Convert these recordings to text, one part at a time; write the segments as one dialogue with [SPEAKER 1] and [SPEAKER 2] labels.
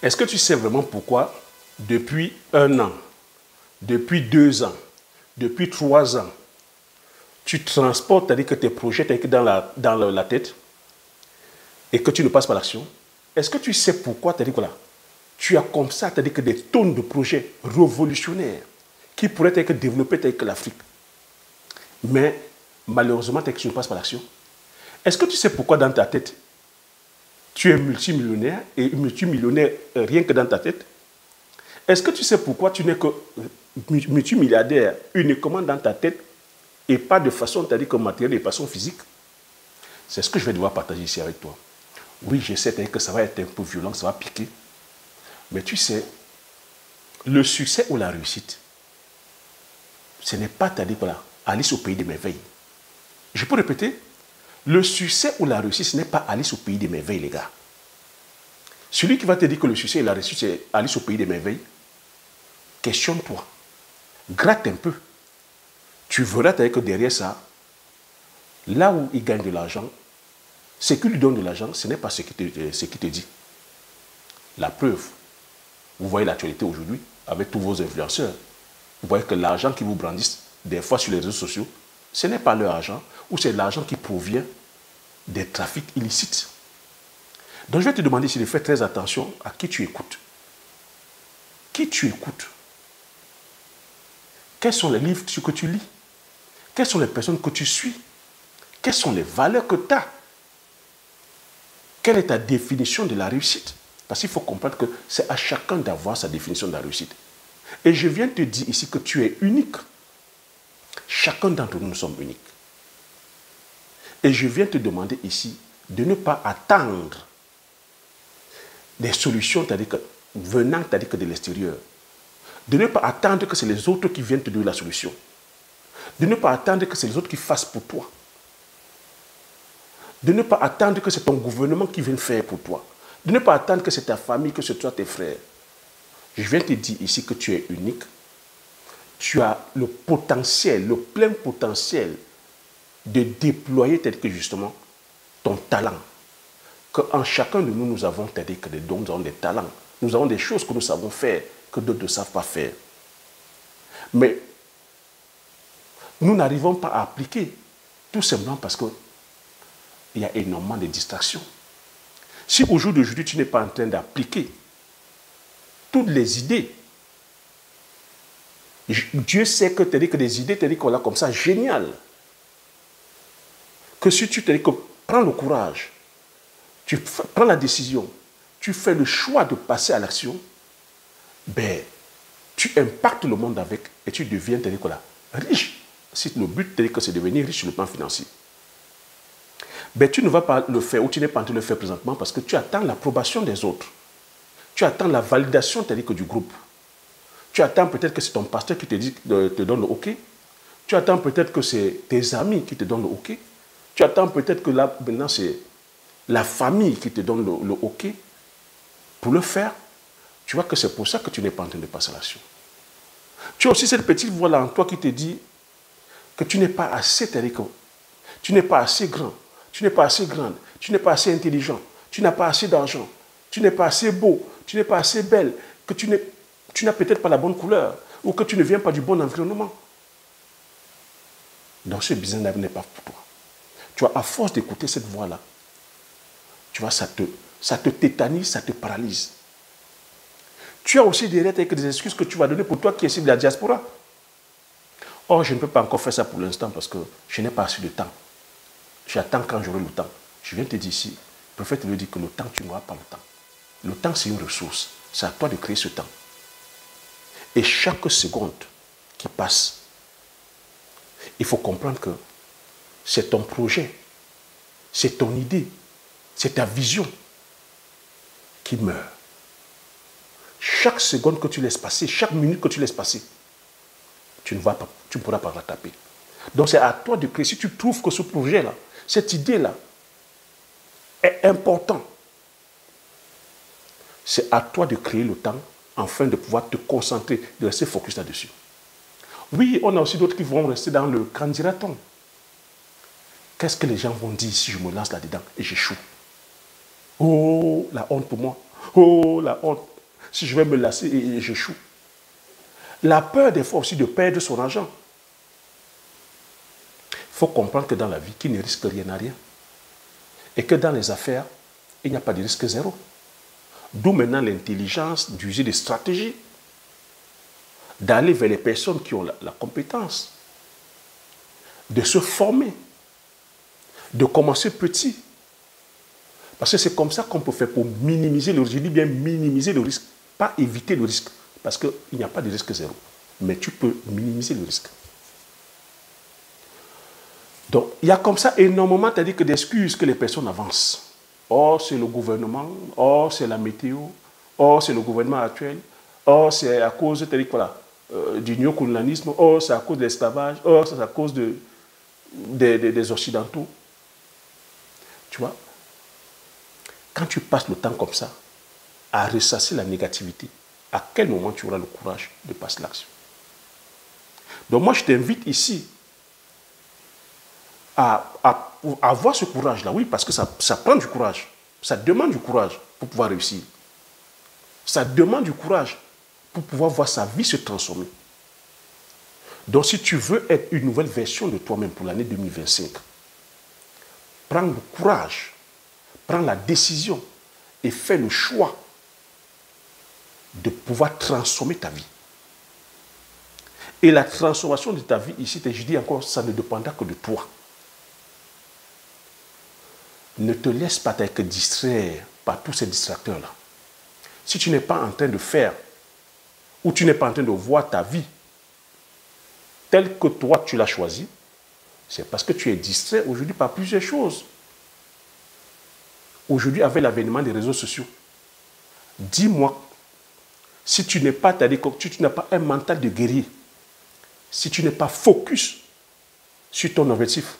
[SPEAKER 1] Est-ce que tu sais vraiment pourquoi, depuis 1 an, depuis 2 ans, depuis 3 ans, tu transportes, c'est-à-dire que tes projets, c'est-à-dire que dans la tête, et que tu ne passes pas l'action? Est-ce que tu sais pourquoi, c'est-à-dire que là, tu as comme ça, c'est-à-dire que des tonnes de projets révolutionnaires qui pourraient être développés avec l'Afrique? Mais malheureusement, tu ne passes pas l'action. Est-ce que tu sais pourquoi dans ta tête, tu es multimillionnaire et multimillionnaire rien que dans ta tête? Est-ce que tu sais pourquoi tu n'es que multimilliardaire uniquement dans ta tête et pas de façon, c'est-à-dire que matérielle, de façon physique? C'est ce que je vais devoir partager ici avec toi. Oui, je sais que ça va être un peu violent, ça va piquer. Mais tu sais, le succès ou la réussite, ce n'est pas, c'est-à-dire voilà, Alice au pays des merveilles. Je peux répéter, le succès ou la réussite, ce n'est pas Alice au pays des merveilles, les gars. Celui qui va te dire que le succès et la réussite, c'est Alice au pays des merveilles, questionne-toi. Gratte un peu. Tu verras que derrière ça, là où il gagne de l'argent, ce qui lui donne de l'argent, ce n'est pas ce qui te dit. La preuve, vous voyez l'actualité aujourd'hui avec tous vos influenceurs. Vous voyez que l'argent qu'ils vous brandissent, des fois sur les réseaux sociaux, ce n'est pas leur argent, ou c'est l'argent qui provient des trafics illicites. Donc je vais te demander ici de faire très attention à qui tu écoutes. Qui tu écoutes? Quels sont les livres que tu lis? Quelles sont les personnes que tu suis? Quelles sont les valeurs que tu as? Quelle est ta définition de la réussite? Parce qu'il faut comprendre que c'est à chacun d'avoir sa définition de la réussite. Et je viens te dire ici que tu es unique. Chacun d'entre nous, nous sommes uniques. Et je viens te demander ici de ne pas attendre des solutions, venant de l'extérieur. De ne pas attendre que c'est les autres qui viennent te donner la solution. De ne pas attendre que c'est les autres qui fassent pour toi. De ne pas attendre que c'est ton gouvernement qui vienne faire pour toi. De ne pas attendre que c'est ta famille, que c'est toi, tes frères. Je viens te dire ici que tu es unique. Tu as le potentiel, le plein potentiel de déployer tel que justement ton talent. Qu'en chacun de nous, nous avons des dons, nous avons des talents. Nous avons des choses que nous savons faire, que d'autres ne savent pas faire. Mais nous n'arrivons pas à appliquer, tout simplement parce qu'il y a énormément de distractions. Si au jour d'aujourd'hui, tu n'es pas en train d'appliquer toutes les idées, Dieu sait que tu as dit que des idées, tu as dit qu'on a comme ça, génial. Que si tu te dis que prends le courage, tu prends la décision, tu fais le choix de passer à l'action, ben, tu impactes le monde avec et tu deviens riche. Si le but c'est de devenir riche sur le plan financier. Ben, tu ne vas pas le faire ou tu n'es pas en train de le faire présentement parce que tu attends l'approbation des autres. Tu attends la validation du groupe. Tu attends peut-être que c'est ton pasteur qui te donne le OK. Tu attends peut-être que c'est tes amis qui te donnent le OK. Tu attends peut-être que là, maintenant, c'est la famille qui te donne le OK pour le faire. Tu vois que c'est pour ça que tu n'es pas en train de passer à l'action. Tu as aussi cette petite voix-là en toi qui te dit que tu n'es pas assez, tu n'es pas assez grand, tu n'es pas assez grande, tu n'es pas assez intelligent, tu n'as pas assez d'argent, tu n'es pas assez beau, tu n'es pas assez belle, que tu n'as peut-être pas la bonne couleur ou que tu ne viens pas du bon environnement. Donc ce business n'est pas pour toi. Tu vois, à force d'écouter cette voix-là, tu vois, ça te tétanise, ça te paralyse. Tu as aussi derrière des excuses que tu vas donner pour toi qui es ici de la diaspora. Or, je ne peux pas encore faire ça pour l'instant parce que je n'ai pas assez de temps. J'attends quand j'aurai le temps. Je viens te dire ici, le prophète te dit que le temps, tu n'auras pas le temps. Le temps, c'est une ressource. C'est à toi de créer ce temps. Et chaque seconde qui passe, il faut comprendre que c'est ton projet, c'est ton idée, c'est ta vision qui meurt. Chaque seconde que tu laisses passer, chaque minute que tu laisses passer, tu ne pourras pas rattraper. Donc c'est à toi de créer. Si tu trouves que ce projet-là, cette idée-là est important, c'est à toi de créer le temps afin de pouvoir te concentrer, de rester focus là-dessus. Oui, on a aussi d'autres qui vont rester dans le candidaton. Qu'est-ce que les gens vont dire si je me lance là-dedans et j'échoue? Oh, la honte pour moi. Oh, la honte. Si je vais me lasser et j'échoue. La peur des fois aussi de perdre son argent. Il faut comprendre que dans la vie, qui ne risque rien n'a rien. Et que dans les affaires, il n'y a pas de risque zéro. D'où maintenant l'intelligence d'user des stratégies, d'aller vers les personnes qui ont la compétence, de se former, de commencer petit. Parce que c'est comme ça qu'on peut faire pour minimiser le risque. Je dis bien minimiser le risque, pas éviter le risque. Parce qu'il n'y a pas de risque zéro. Mais tu peux minimiser le risque. Donc, il y a comme ça énormément d'excuses que les personnes avancent. Oh, c'est le gouvernement. Oh, c'est la météo. Oh, c'est le gouvernement actuel. Oh, c'est à cause du néocolonialisme. Oh, c'est à cause de l'esclavage. Oh, c'est à cause des Occidentaux. Tu vois, quand tu passes le temps comme ça, à ressasser la négativité, à quel moment tu auras le courage de passer l'action? Donc moi, je t'invite ici à avoir ce courage-là. Oui, parce que ça prend du courage. Ça demande du courage pour pouvoir réussir. Ça demande du courage pour pouvoir voir sa vie se transformer. Donc si tu veux être une nouvelle version de toi-même pour l'année 2025, prends le courage, prends la décision et fais le choix de pouvoir transformer ta vie. Et la transformation de ta vie ici, je dis encore, ça ne dépendra que de toi. Ne te laisse pas être distraire par tous ces distracteurs-là. Si tu n'es pas en train de faire, ou tu n'es pas en train de voir ta vie telle que toi tu l'as choisie, c'est parce que tu es distrait aujourd'hui par plusieurs choses. Aujourd'hui, avec l'avènement des réseaux sociaux, dis-moi, si tu n'es pas, tu n'as pas un mental de guerrier, si tu n'es pas focus sur ton objectif,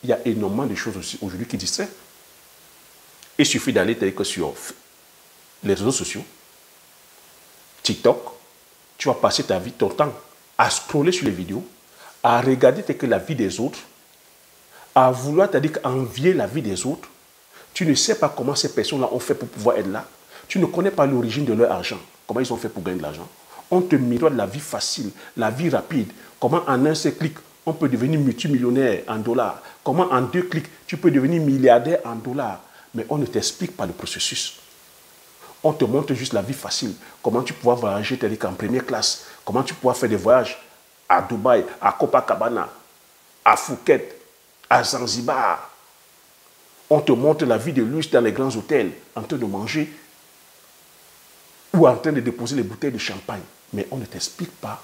[SPEAKER 1] il y a énormément de choses aussi aujourd'hui qui distraient. Il suffit d'aller sur les réseaux sociaux, TikTok, tu vas passer ta vie, ton temps à scroller sur les vidéos, à regarder la vie des autres, à vouloir envier la vie des autres. Tu ne sais pas comment ces personnes-là ont fait pour pouvoir être là. Tu ne connais pas l'origine de leur argent, comment ils ont fait pour gagner de l'argent. On te miroite la vie facile, la vie rapide, comment en un seul clic, on peut devenir multimillionnaire en dollars, comment en 2 clics, tu peux devenir milliardaire en dollars. Mais on ne t'explique pas le processus. On te montre juste la vie facile, comment tu pourras voyager en première classe, comment tu pourras faire des voyages à Dubaï, à Copacabana, à Phuket, à Zanzibar. On te montre la vie de luxe dans les grands hôtels, en train de manger ou en train de déposer les bouteilles de champagne. Mais on ne t'explique pas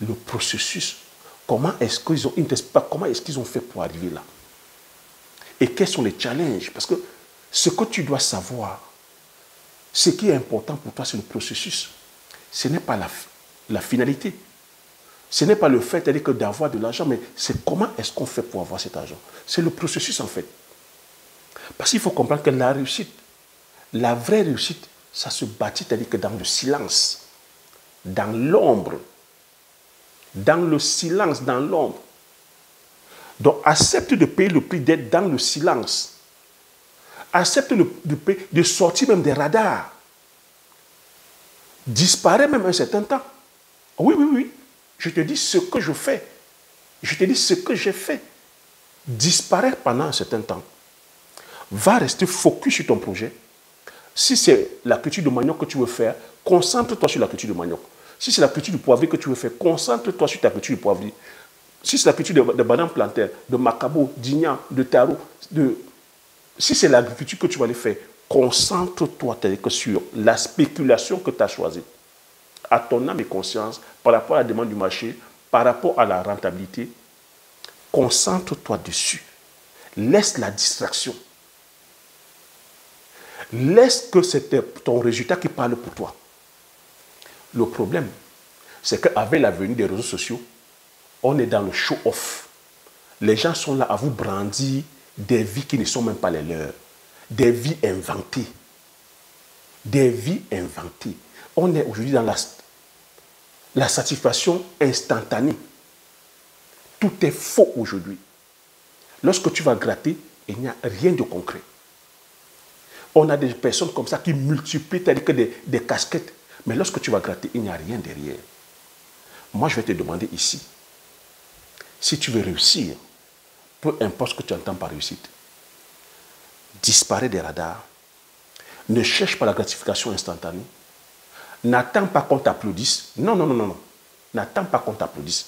[SPEAKER 1] le processus. Comment est-ce qu'ils ont fait pour arriver là? Et quels sont les challenges? Parce que ce que tu dois savoir, ce qui est important pour toi, c'est le processus. Ce n'est pas la finalité. Ce n'est pas le fait d'avoir de l'argent, mais c'est comment est-ce qu'on fait pour avoir cet argent. C'est le processus en fait. Parce qu'il faut comprendre que la réussite, la vraie réussite, ça se bâtit dans le silence, dans l'ombre. Dans le silence, dans l'ombre. Donc accepte de payer le prix d'être dans le silence. Accepte de sortir même des radars. Disparaît même un certain temps. Oui, oui, oui. Je te dis ce que je fais. Je te dis ce que j'ai fait. Disparaît pendant un certain temps. Va rester focus sur ton projet. Si c'est la culture de manioc que tu veux faire, concentre-toi sur la culture de manioc. Si c'est la culture du poivrier que tu veux faire, concentre-toi sur ta culture du poivrier. Si c'est la culture de banane plantaire, de macabo, d'igname, de taro, si c'est l'agriculture que tu vas aller faire, concentre-toi sur la spéculation que tu as choisie. À ton âme et conscience, par rapport à la demande du marché, par rapport à la rentabilité, concentre-toi dessus. Laisse la distraction. Laisse que c'est ton résultat qui parle pour toi. Le problème, c'est qu'avec la venue des réseaux sociaux, on est dans le show-off. Les gens sont là à vous brandir des vies qui ne sont même pas les leurs. Des vies inventées. Des vies inventées. On est aujourd'hui dans la satisfaction instantanée. Tout est faux aujourd'hui. Lorsque tu vas gratter, il n'y a rien de concret. On a des personnes comme ça qui multiplient, c'est-à-dire que des casquettes. Mais lorsque tu vas gratter, il n'y a rien derrière. Moi, je vais te demander ici, si tu veux réussir, peu importe ce que tu entends par réussite, disparaît des radars, ne cherche pas la gratification instantanée, n'attends pas qu'on t'applaudisse. Non, non, non, non, non. N'attends pas qu'on t'applaudisse.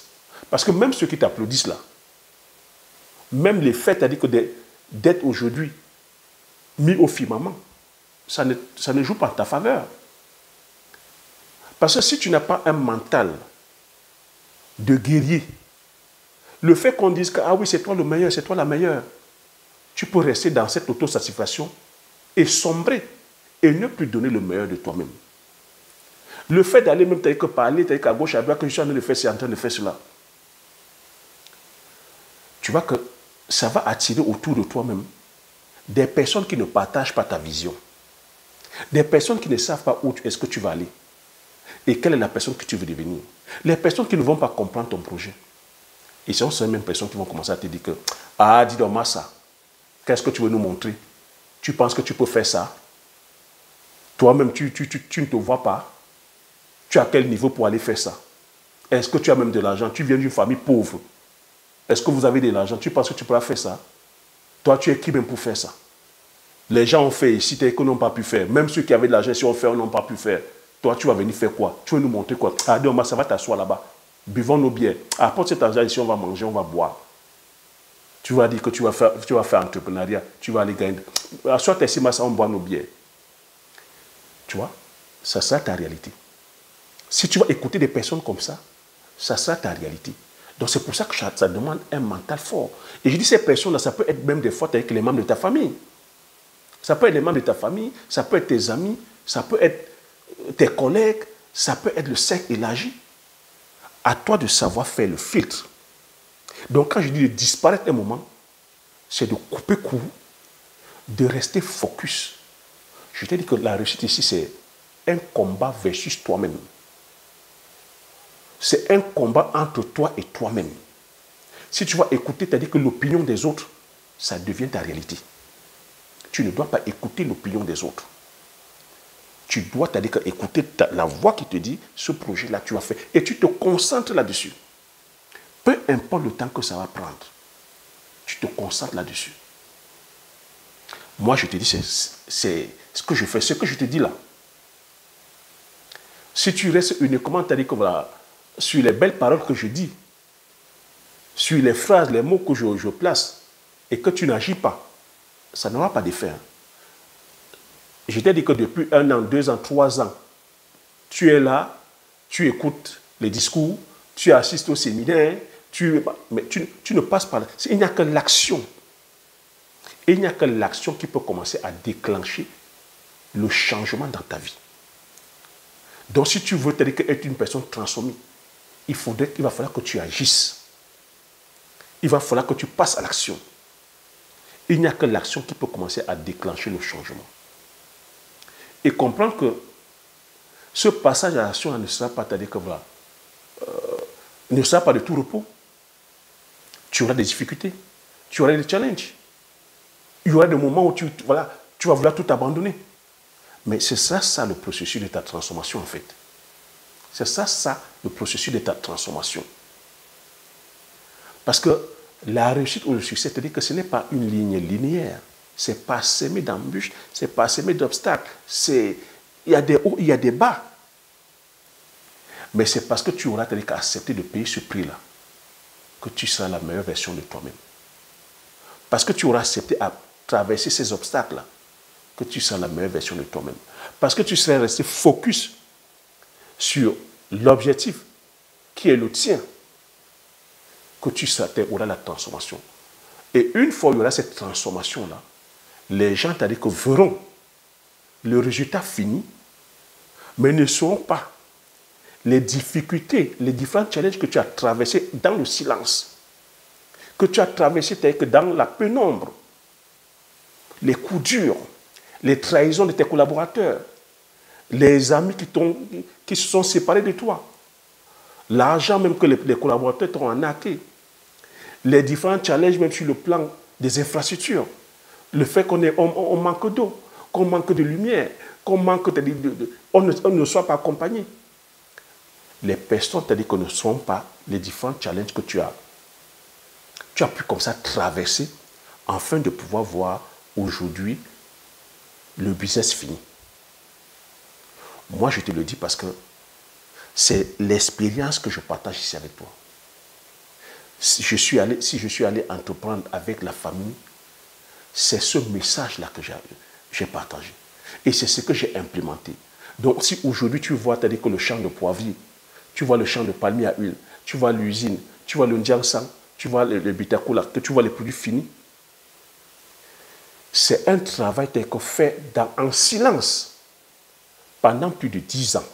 [SPEAKER 1] Parce que même ceux qui t'applaudissent là, même les faits, c'est-à-dire que d'être aujourd'hui mis au firmament, ça ne joue pas en ta faveur. Parce que si tu n'as pas un mental de guerrier, le fait qu'on dise que ah oui, c'est toi le meilleur, c'est toi la meilleure, tu peux rester dans cette autosatisfaction et sombrer et ne plus donner le meilleur de toi-même. Le fait d'aller même tel que parler, tel qu'à gauche, à droite, que je suis en train de faire, c'est en train de faire cela. Tu vois que ça va attirer autour de toi-même des personnes qui ne partagent pas ta vision. Des personnes qui ne savent pas où est-ce que tu vas aller. Et quelle est la personne que tu veux devenir. Les personnes qui ne vont pas comprendre ton projet. Et ce sont ces mêmes personnes qui vont commencer à te dire que ah, dis donc moi ça. Qu'est-ce que tu veux nous montrer? Tu penses que tu peux faire ça? Toi-même, tu ne te vois pas. Tu as quel niveau pour aller faire ça? Est-ce que tu as même de l'argent? Tu viens d'une famille pauvre. Est-ce que vous avez de l'argent? Tu penses que tu pourras faire ça? Toi, tu es qui même pour faire ça? Les gens ont fait ici, tes que n'ont pas pu faire. Même ceux qui avaient de l'argent, si on fait, n'ont pas pu faire. Toi, tu vas venir faire quoi? Tu veux nous montrer quoi? Ah, donc, ça va t'asseoir là-bas. Buvons nos bières. Apporte cet argent ici, on va manger, on va boire. Tu vas dire que tu vas faire entrepreneuriat. Tu vas aller gagner. Assois-toi ici, on boit nos bières. Tu vois? Ça sera ta réalité. Si tu vas écouter des personnes comme ça, ça sera ta réalité. Donc c'est pour ça que ça demande un mental fort. Et je dis ces personnes-là, ça peut être même des fois avec les membres de ta famille. Ça peut être les membres de ta famille, ça peut être tes amis, ça peut être tes collègues, ça peut être le cercle élargi. À toi de savoir faire le filtre. Donc quand je dis de disparaître un moment, c'est de couper court, de rester focus. Je t'ai dit que la réussite ici, c'est un combat versus toi-même. C'est un combat entre toi et toi-même. Si tu vas écouter, c'est-à-dire que l'opinion des autres, ça devient ta réalité. Tu ne dois pas écouter l'opinion des autres. Tu dois, c'est-à-dire que écouter la voix qui te dit, ce projet-là, tu vas faire. Et tu te concentres là-dessus. Peu importe le temps que ça va prendre, tu te concentres là-dessus. Moi, je te dis, c'est ce que je fais, ce que je te dis là. Si tu restes uniquement, c'est-à-dire que voilà, sur les belles paroles que je dis, sur les phrases, les mots que je place, et que tu n'agis pas, ça n'aura pas d'effet. Je t'ai dit que depuis 1 an, 2 ans, 3 ans, tu es là, tu écoutes les discours, tu assistes au séminaire, mais tu ne passes pas là. Il n'y a que l'action. Il n'y a que l'action qui peut commencer à déclencher le changement dans ta vie. Donc si tu veux être une personne transformée, il va falloir que tu agisses. Il va falloir que tu passes à l'action. Il n'y a que l'action qui peut commencer à déclencher le changement. Et comprendre que ce passage à l'action ne sera pas, c'est-à-dire que voilà, ne sera pas de tout repos. Tu auras des difficultés, tu auras des challenges. Il y aura des moments où tu vas vouloir tout abandonner. Mais c'est ça le processus de ta transformation en fait. C'est ça le processus de ta transformation. Parce que la réussite ou le succès, c'est-à-dire que ce n'est pas une ligne linéaire. Ce n'est pas semé d'embûches, ce n'est pas semé d'obstacles. Il y a des hauts, il y a des bas. Mais c'est parce que tu auras accepté de payer ce prix-là que tu seras la meilleure version de toi-même. Parce que tu auras accepté à traverser ces obstacles-là que tu seras la meilleure version de toi-même. Parce que tu seras resté focus sur l'objectif qui est le tien, que tu auras la transformation. Et une fois qu'il y aura cette transformation-là, les gens, c'est-à-dire que verront le résultat fini, mais ne sauront pas les difficultés, les différents challenges que tu as traversés dans le silence, que tu as traversés c'est-à-dire que dans la pénombre, les coups durs, les trahisons de tes collaborateurs, les amis qui se sont séparés de toi, l'argent même que les collaborateurs t'ont arnaqué, les différents challenges même sur le plan des infrastructures, le fait qu'on manque d'eau, qu'on manque de lumière, qu'on manque on ne soit pas accompagné. Les personnes, c'est-à-dire que ne sont pas les différents challenges que tu as. Tu as pu comme ça traverser afin de pouvoir voir aujourd'hui le business fini. Moi, je te le dis parce que c'est l'expérience que je partage ici avec toi. Si je suis allé entreprendre avec la famille, c'est ce message-là que j'ai partagé. Et c'est ce que j'ai implémenté. Donc, si aujourd'hui tu vois, c'est-à-dire que le champ de poivrier, tu vois le champ de palmier à huile, tu vois l'usine, tu vois le Ndiangsang, tu vois le Bitakula, tu vois les produits finis, c'est un travail tel que fait en silence pendant plus de 10 ans.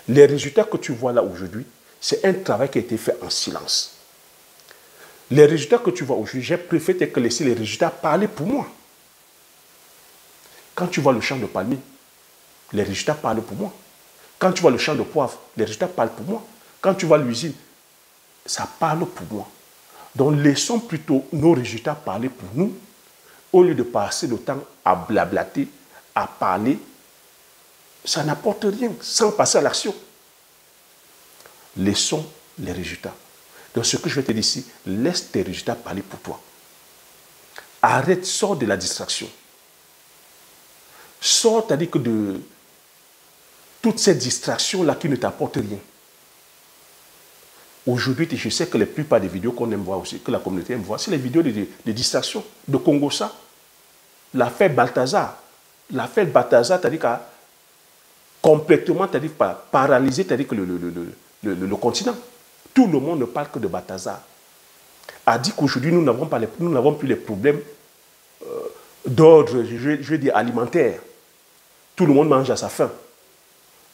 [SPEAKER 1] Les résultats que tu vois là aujourd'hui, c'est un travail qui a été fait en silence. Les résultats que tu vois aujourd'hui, j'ai préféré que laisser les résultats parler pour moi. Quand tu vois le champ de palmier, les résultats parlent pour moi. Quand tu vois le champ de poivre, les résultats parlent pour moi. Quand tu vois l'usine, ça parle pour moi. Donc laissons plutôt nos résultats parler pour nous, au lieu de passer le temps à blablater, à parler. Ça n'apporte rien sans passer à l'action. Laissons les résultats. Donc ce que je vais te dire ici, laisse tes résultats parler pour toi. Arrête, sors de la distraction. Sors, c'est-à-dire que de toutes ces distractions-là qui ne t'apportent rien. Aujourd'hui, je sais que la plupart des vidéos qu'on aime voir aussi, que la communauté aime voir, c'est les vidéos de distraction, de Congossa. L'affaire Balthazar. L'affaire Balthazar, c'est-à-dire qu'a complètement, c'est-à-dire paralysé, c'est-à-dire que le continent. Tout le monde ne parle que de Balthazar. A dit qu'aujourd'hui, nous n'avons plus les problèmes d'ordre, je vais dire, alimentaire. Tout le monde mange à sa faim.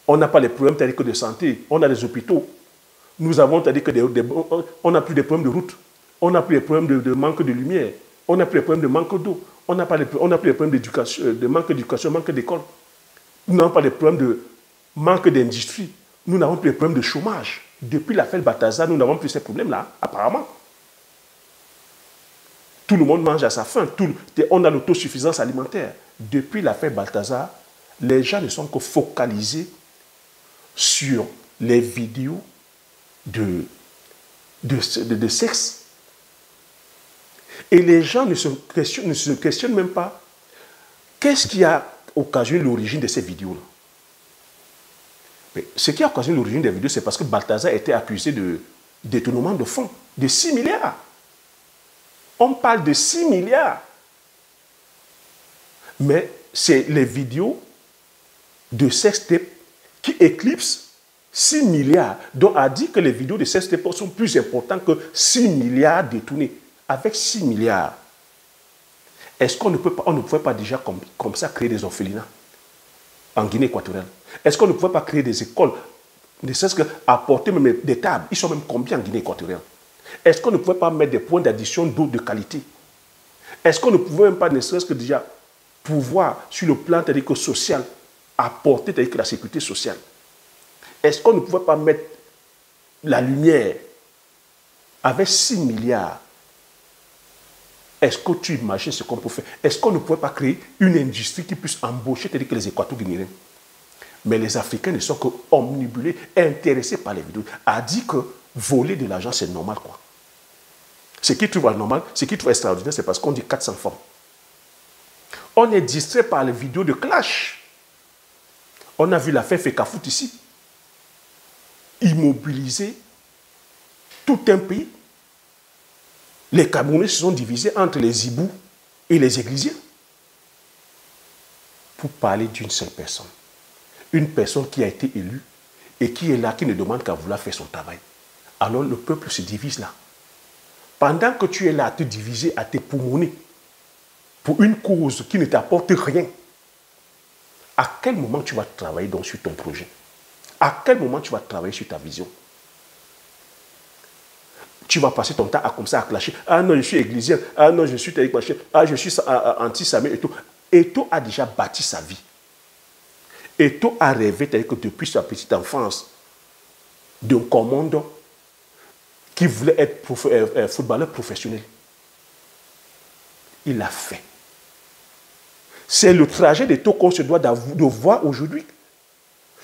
[SPEAKER 1] On n'a pas les problèmes c'est-à-dire que de santé. On a des hôpitaux. Nous avons c'est-à-dire que on n'a plus de problèmes de route. On n'a plus les problèmes de manque de lumière. On n'a plus les problèmes de manque d'eau. On n'a plus les problèmes d'éducation, de manque d'éducation, manque d'école. Nous n'avons pas les problèmes de manque d'industrie. Nous n'avons plus les problèmes de chômage. Depuis l'affaire Balthazar, nous n'avons plus ces problèmes-là, apparemment. Tout le monde mange à sa faim. On a l'autosuffisance alimentaire. Depuis l'affaire Balthazar, les gens ne sont que focalisés sur les vidéos de sexe. Et les gens ne se questionnent même pas qu'est-ce qui a occasionné l'origine de ces vidéos-là. Mais ce qui a occasionné l'origine des vidéos, c'est parce que Balthazar a été accusé de détournement de fonds, de 6 milliards. On parle de 6 milliards. Mais c'est les vidéos de sextape qui éclipsent 6 milliards. Donc, a dit que les vidéos de sextape sont plus importantes que 6 milliards détournés. Avec 6 milliards, est-ce qu'on ne pouvait pas déjà comme ça créer des orphelinats en Guinée équatoriale? Est-ce qu'on ne pouvait pas créer des écoles, ne serait-ce qu'apporter même des tables? Ils sont même combien en Guinée équatoriale? Est-ce qu'on ne pouvait pas mettre des points d'addition d'eau de qualité? Est-ce qu'on ne pouvait même pas, ne serait-ce que déjà, pouvoir, sur le plan social, apporter la sécurité sociale? Est-ce qu'on ne pouvait pas mettre la lumière avec 6 milliards? Est-ce que tu imagines ce qu'on peut faire? Est-ce qu'on ne pouvait pas créer une industrie qui puisse embaucher les Équato-Guinéens? Mais les Africains ne sont que omnibulés, intéressés par les vidéos. A dit que voler de l'argent, c'est normal, quoi. Ce qu'ils trouvent anormal, ce qu'ils trouvent extraordinaire, c'est parce qu'on dit 400 femmes. On est distrait par les vidéos de clash. On a vu l'affaire Fekafout ici. Immobiliser tout un pays. Les Camerounais se sont divisés entre les Ibous et les Églisiens pour parler d'une seule personne. Une personne qui a été élue et qui est là, qui ne demande qu'à vouloir faire son travail. Alors le peuple se divise là. Pendant que tu es là à te diviser, à te poumonner pour une cause qui ne t'apporte rien, à quel moment tu vas travailler donc sur ton projet? À quel moment tu vas travailler sur ta vision? Tu vas passer ton temps à comme ça à clasher. Ah non, je suis églysien. Ah non, je suis téléclaché. Ah, je suis anti-samé et tout. Eto a déjà bâti sa vie. Eto a rêvé que depuis sa petite enfance d'un commandant qui voulait être footballeur professionnel. Il l'a fait. C'est le trajet des taux qu'on se doit de voir aujourd'hui.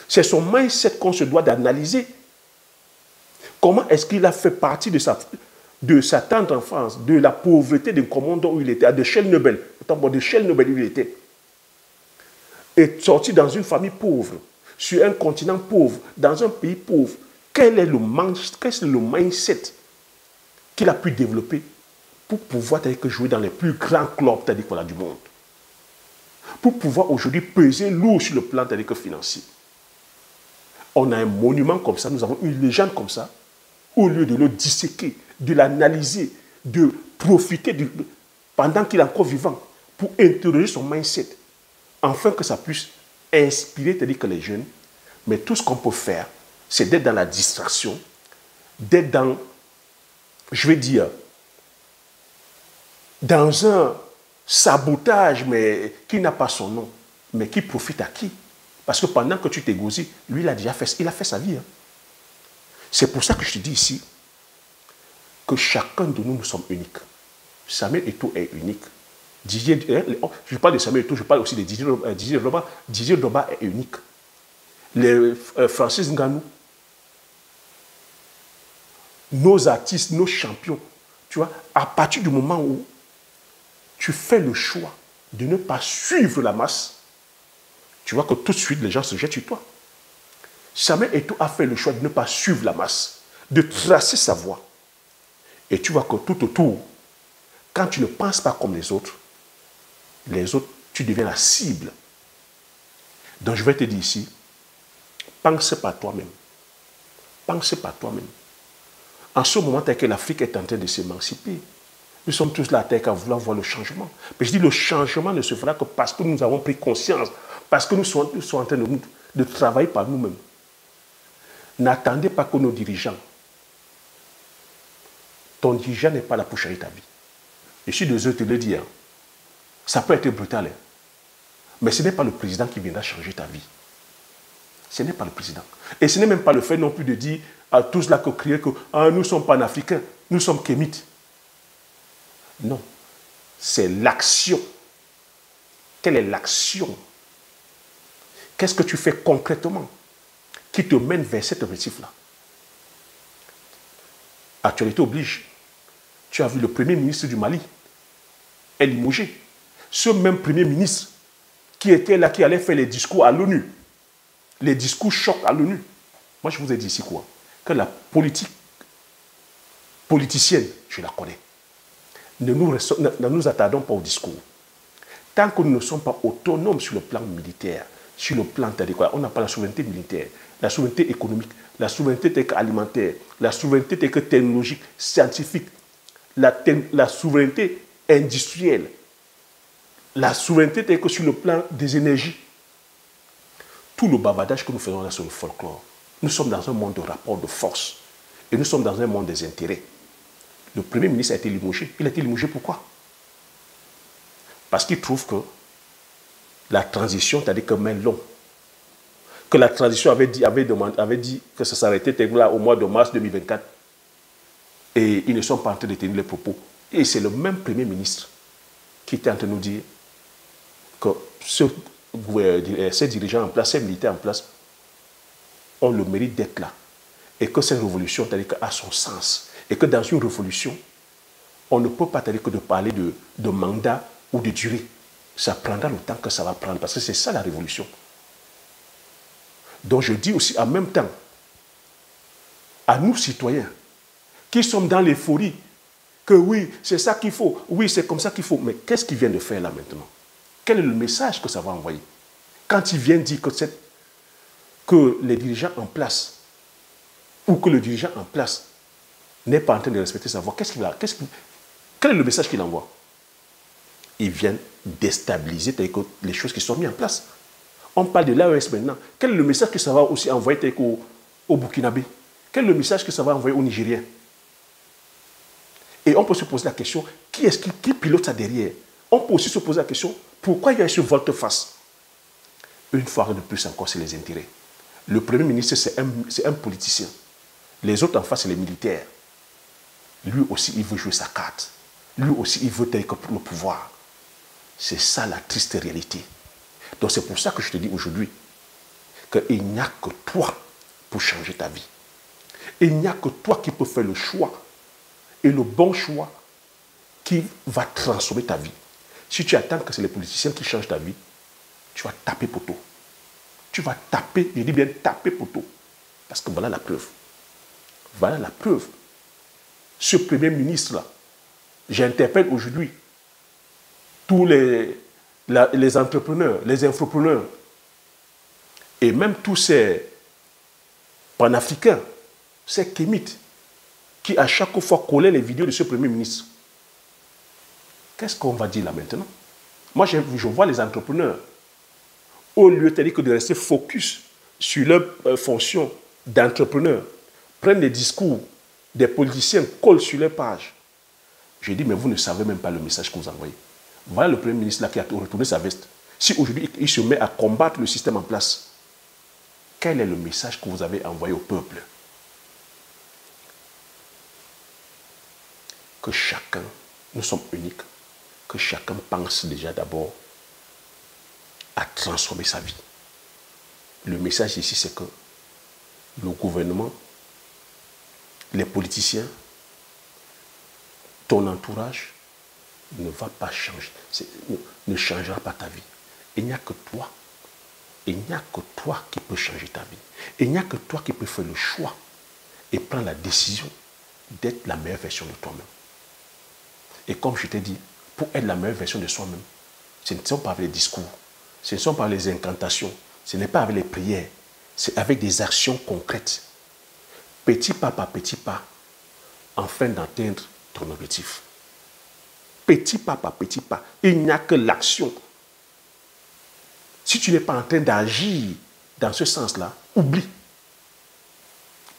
[SPEAKER 1] C'est son mindset qu'on se doit d'analyser. Comment est-ce qu'il a fait partie de sa tendre enfance, de la pauvreté d'un commandant où il était, de Chelnobel, de Chelnobel où il était, et sorti dans une famille pauvre, sur un continent pauvre, dans un pays pauvre. Quel est le mindset qu'il a pu développer pour pouvoir jouer dans les plus grands clubs du monde? Pour pouvoir aujourd'hui peser lourd sur le plan financier. On a un monument comme ça, nous avons une légende comme ça. Au lieu de le disséquer, de l'analyser, de profiter pendant qu'il est encore vivant pour interroger son mindset, afin que ça puisse inspirer que les jeunes. Mais tout ce qu'on peut faire, c'est d'être dans la distraction, d'être dans, je vais dire, dans un sabotage, mais qui n'a pas son nom, mais qui profite à qui? Parce que pendant que tu t'égosies, lui, il a fait sa vie. Hein. C'est pour ça que je te dis ici que chacun de nous, nous sommes uniques. Samuel Eto'o est unique. Je parle de Samuel Eto'o, je parle aussi de Didier Drogba. Didier Drogba est unique. Francis Ngannou, nos artistes, nos champions, tu vois, à partir du moment où tu fais le choix de ne pas suivre la masse, tu vois que tout de suite, les gens se jettent sur toi. Samuel Eto'o a fait le choix de ne pas suivre la masse, de tracer sa voie. Et tu vois que tout autour, quand tu ne penses pas comme les autres, tu deviens la cible. Donc je vais te dire ici, pense pas toi-même. Pense pas toi-même. En ce moment, que l'Afrique est en train de s'émanciper, nous sommes tous là à vouloir voir le changement. Mais je dis le changement ne se fera que parce que nous avons pris conscience, parce que nous sommes en train de travailler par nous-mêmes. N'attendez pas que nos dirigeants. Ton dirigeant n'est pas là pour changer ta vie. Je suis désolé de te le dire. Ça peut être brutal. Hein. Mais ce n'est pas le président qui viendra changer ta vie. Ce n'est pas le président. Et ce n'est même pas le fait non plus de dire à tous là que crier que nous sommes panafricains, nous sommes kémites. Non. C'est l'action. Quelle est l'action? Qu'est-ce que tu fais concrètement qui te mène vers cet objectif-là? Actualité oblige. Tu as vu le premier ministre du Mali est limogé. Ce même premier ministre qui était là, qui allait faire les discours à l'ONU, les discours chocs à l'ONU. Moi, je vous ai dit ici quoi? Que la politique politicienne, je la connais. Ne nous attardons pas au discours. Tant que nous ne sommes pas autonomes sur le plan militaire, sur le plan on n'a pas la souveraineté militaire, la souveraineté économique, la souveraineté alimentaire, la souveraineté technologique, scientifique, la souveraineté industrielle, la souveraineté sur le plan des énergies. Tout le bavardage que nous faisons là sur le folklore, nous sommes dans un monde de rapport de force et nous sommes dans un monde des intérêts. Le Premier ministre a été limogé. Il a été limogé pourquoi? Parce qu'il trouve que la transition, c'est-à-dire que main long, que la transition avait dit que ça s'arrêtait là au mois de mars 2024 et ils ne sont pas en train de tenir les propos. Et c'est le même Premier ministre qui était en train de nous dire que ces dirigeants en place, ces militaires en place, ont le mérite d'être là. Et que cette révolution, c'est-à-dire a son sens. Et que dans une révolution, on ne peut pas c'est-à-dire que de parler de mandat ou de durée. Ça prendra le temps que ça va prendre, parce que c'est ça la révolution. Donc je dis aussi en même temps, à nous citoyens, qui sommes dans l'euphorie, que oui, c'est ça qu'il faut, oui, c'est comme ça qu'il faut. Mais qu'est-ce qu'il vient de faire là maintenant? Quel est le message que ça va envoyer? Quand il vient dire que les dirigeants en place, ou que le dirigeant en place n'est pas en train de respecter sa voix, quel est le message qu'il envoie? Il vient déstabiliser les choses qui sont mises en place. On parle de l'AES maintenant. Quel est le message que ça va aussi envoyer au Burkinabé? Quel est le message que ça va envoyer aux Nigériens? Et on peut se poser la question, qui pilote ça derrière? On peut aussi se poser la question, pourquoi il y a ce volte-face? Une fois de plus encore, c'est les intérêts. Le Premier ministre, c'est un politicien. Les autres en face, c'est les militaires. Lui aussi, il veut jouer sa carte. Lui aussi, il veut le pouvoir. C'est ça la triste réalité. Donc c'est pour ça que je te dis aujourd'hui qu'il n'y a que toi pour changer ta vie. Il n'y a que toi qui peux faire le choix et le bon choix qui va transformer ta vie. Si tu attends que c'est les politiciens qui changent ta vie, tu vas taper poteau. Tu vas taper, je dis bien taper poteau. Parce que voilà la preuve. Voilà la preuve. Ce Premier ministre-là, j'interpelle aujourd'hui tous les entrepreneurs, les infopreneurs, et même tous ces panafricains, ces kémites, qui à chaque fois collaient les vidéos de ce Premier ministre. Qu'est-ce qu'on va dire là maintenant? Moi, je vois les entrepreneurs, au lieu de rester focus sur leur fonction d'entrepreneur, prennent des discours des politiciens, collent sur leur page. Je dis, mais vous ne savez même pas le message que vous envoyez. Voilà le Premier ministre là qui a retourné sa veste. Si aujourd'hui il se met à combattre le système en place, quel est le message que vous avez envoyé au peuple? Que chacun, nous sommes uniques, que chacun pense déjà d'abord à transformer sa vie. Le message ici, c'est que le gouvernement, les politiciens, ton entourage ne va pas changer, ne changera pas ta vie. Il n'y a que toi. Il n'y a que toi qui peux changer ta vie. Il n'y a que toi qui peux faire le choix et prendre la décision d'être la meilleure version de toi-même. Et comme je t'ai dit, pour être la meilleure version de soi-même, ce ne sont pas avec les discours, ce ne sont pas les incantations, ce n'est pas avec les prières, c'est avec des actions concrètes. Petit pas par petit pas, afin d'atteindre ton objectif. Petit pas par petit pas, il n'y a que l'action. Si tu n'es pas en train d'agir dans ce sens-là, oublie.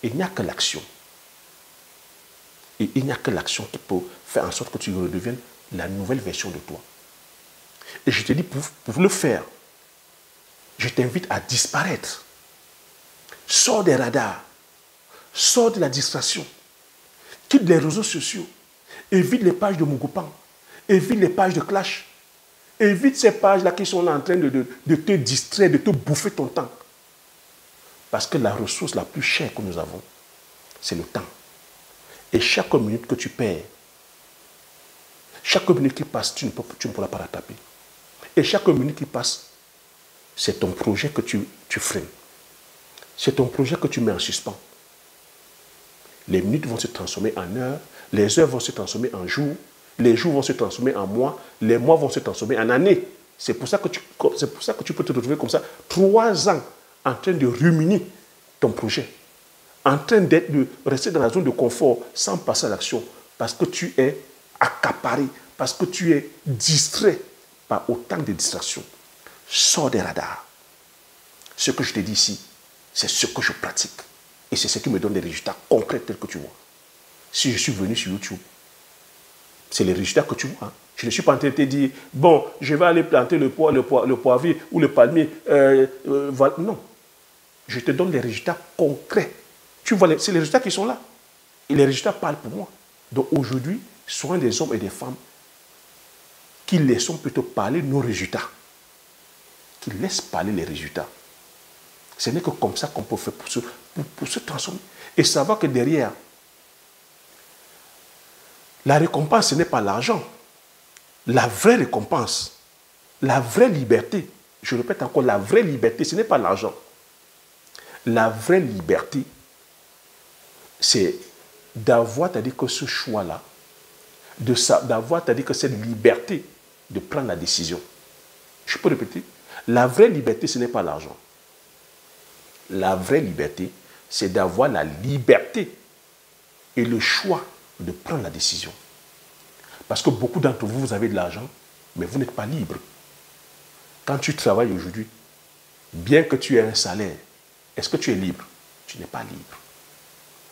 [SPEAKER 1] Il n'y a que l'action. Et il n'y a que l'action qui peut faire en sorte que tu redeviennes la nouvelle version de toi. Et je te dis, pour le faire, je t'invite à disparaître. Sors des radars. Sors de la distraction. Quitte les réseaux sociaux. Évite les pages de Mugupan. Évite les pages de Clash. Évite ces pages-là qui sont là en train de te distraire, de te bouffer ton temps. Parce que la ressource la plus chère que nous avons, c'est le temps. Et chaque minute que tu perds, chaque minute qui passe, tu ne pourras pas rattraper. Et chaque minute qui passe, c'est ton projet que tu freines. C'est ton projet que tu mets en suspens. Les minutes vont se transformer en heures, les heures vont se transformer en jours, les jours vont se transformer en mois, les mois vont se transformer en années. C'est pour ça que tu peux te retrouver comme ça, 3 ans en train de ruminer ton projet, en train de rester dans la zone de confort sans passer à l'action, parce que tu es accaparé, parce que tu es distrait par autant de distractions. Sors des radars. Ce que je te dis ici, c'est ce que je pratique. Et c'est ce qui me donne des résultats concrets tels que tu vois. Si je suis venu sur YouTube, c'est les résultats que tu vois. Je ne suis pas en train de te dire, bon, je vais aller planter le poivrier ou le palmier. Voilà. Non. Je te donne les résultats concrets. Tu vois, c'est les résultats qui sont là. Et les résultats parlent pour moi. Donc aujourd'hui, soyons des hommes et des femmes qui laissons plutôt parler nos résultats. Qui laissent parler les résultats. Ce n'est que comme ça qu'on peut faire pour se transformer. Et savoir que derrière, la récompense, ce n'est pas l'argent. La vraie récompense, la vraie liberté, je répète encore, la vraie liberté, ce n'est pas l'argent. La vraie liberté, c'est d'avoir, c'est-à-dire que ce choix-là, d'avoir, c'est-à-dire que cette liberté de prendre la décision. Je peux répéter, la vraie liberté, ce n'est pas l'argent. La vraie liberté, c'est d'avoir la liberté et le choix de prendre la décision. Parce que beaucoup d'entre vous, vous avez de l'argent, mais vous n'êtes pas libre. Quand tu travailles aujourd'hui, bien que tu aies un salaire, est-ce que tu es libre? Tu n'es pas libre.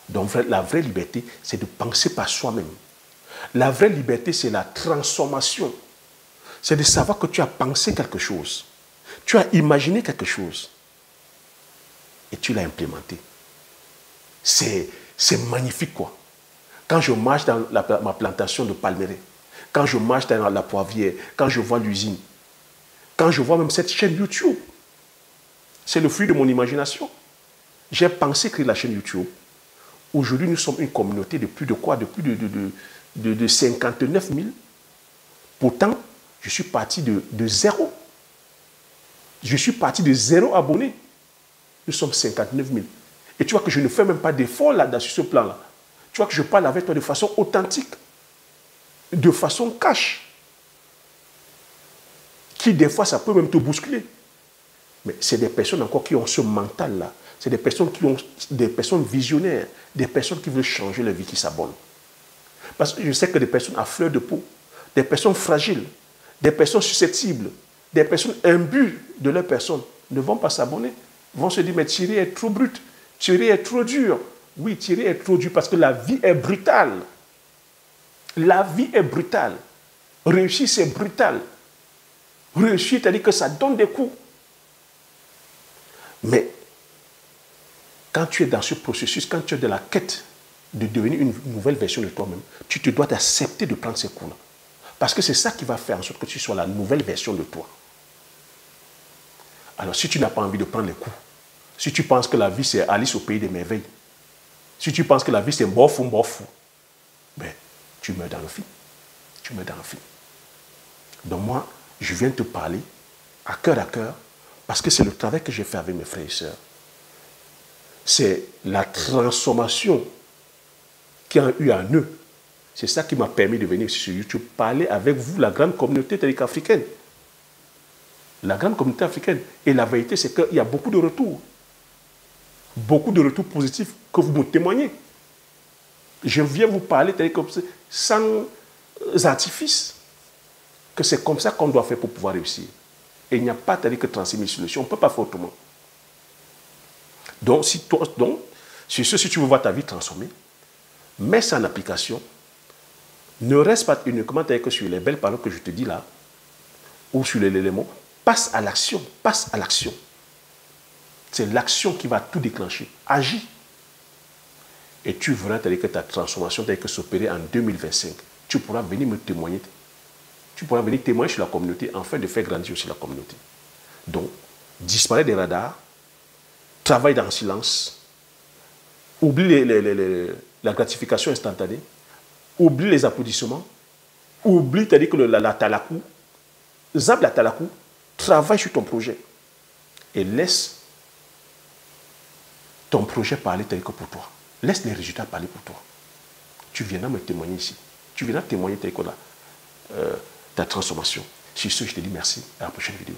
[SPEAKER 1] Donc la vraie liberté, c'est de penser par soi-même. La vraie liberté, c'est la transformation. C'est de savoir que tu as pensé quelque chose. Tu as imaginé quelque chose. Et tu l'as implémenté. C'est magnifique, quoi. Quand je marche dans ma plantation de palmeraie, quand je marche dans la Poivrière, quand je vois l'usine, quand je vois même cette chaîne YouTube. C'est le fruit de mon imagination. J'ai pensé créer la chaîne YouTube. Aujourd'hui, nous sommes une communauté de plus de quoi? De plus de 59 000. Pourtant, je suis parti de zéro. Je suis parti de 0 abonnés. Nous sommes 59 000. Et tu vois que je ne fais même pas d'effort là, sur ce plan-là. Tu vois que je parle avec toi de façon authentique, de façon cash, qui des fois, ça peut même te bousculer. Mais c'est des personnes encore qui ont ce mental-là. C'est des personnes qui ont des personnes visionnaires, des personnes qui veulent changer leur vie, qui s'abonnent. Parce que je sais que des personnes à fleur de peau, des personnes fragiles, des personnes susceptibles, des personnes imbues de leur personne ne vont pas s'abonner. Vont se dire, mais Thierry est trop brut, Thierry est trop dur. Oui, Thierry est trop dur parce que la vie est brutale. La vie est brutale. Réussir, c'est brutal. Réussir, c'est-à-dire que ça donne des coups. Mais quand tu es dans ce processus, quand tu es dans la quête de devenir une nouvelle version de toi-même, tu te dois d'accepter de prendre ces coups-là. Parce que c'est ça qui va faire en sorte que tu sois la nouvelle version de toi. Alors, si tu n'as pas envie de prendre les coups, si tu penses que la vie, c'est Alice au pays des merveilles, si tu penses que la vie, c'est mbofou, ben, tu meurs dans le film. Tu meurs dans le film. Donc moi, je viens te parler à cœur, parce que c'est le travail que j'ai fait avec mes frères et sœurs. C'est la transformation qu'ils ont eu en eux. C'est ça qui m'a permis de venir sur YouTube parler avec vous, la grande communauté africaine. La grande communauté africaine. Et la vérité, c'est qu'il y a beaucoup de retours. Beaucoup de retours positifs que vous me témoignez. Je viens vous parler sans artifice. Que c'est comme ça qu'on doit faire pour pouvoir réussir. Et il n'y a pas que 36 000 solutions. On ne peut pas faire autrement. Donc, si tu veux voir ta vie transformée, mets ça en application. Ne reste pas uniquement que sur les belles paroles que je te dis là, ou sur les éléments. Passe à l'action. Passe à l'action. C'est l'action qui va tout déclencher. Agis. Et tu verras que ta transformation s'opérer en 2025. Tu pourras venir me témoigner. Tu pourras venir témoigner sur la communauté afin de faire grandir aussi la communauté. Donc, disparaît des radars, travaille dans le silence, oublie la gratification instantanée, oublie les applaudissements, oublie la talakou, zappe la talakou, travaille sur ton projet et laisse ton projet parler pour toi. Laisse les résultats parler pour toi. Tu viendras me témoigner ici. Tu viendras témoigner ta transformation. Sur ce, je te dis merci. À la prochaine vidéo.